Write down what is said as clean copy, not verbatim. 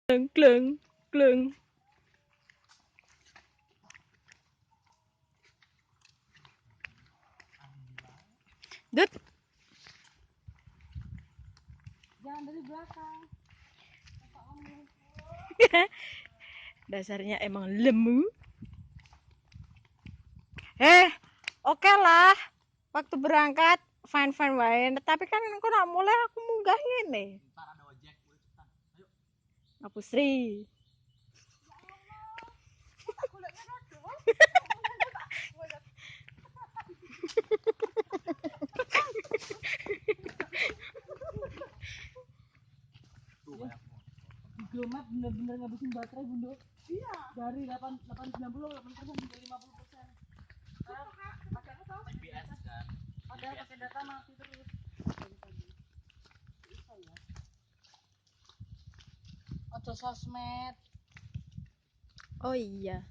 Gleng gleng gleng. Dut. Jangan dari belakang. Dasarnya emang lemu. Oke lah. Waktu berangkat fine fine wae. Tapi kan aku nak mulai aku munggah ngene. Ntar ada ojek, udah cepetan. Ayo. Aku Sri. Tuh banyak Google Map bener-bener ngabisin baterai bunda. Iya. Dari 890 8% hingga 50%. Pakainya tahu GPS kan. Ada pakai data mati terus. Bisa ya. Ojo sosmed. Oh iya.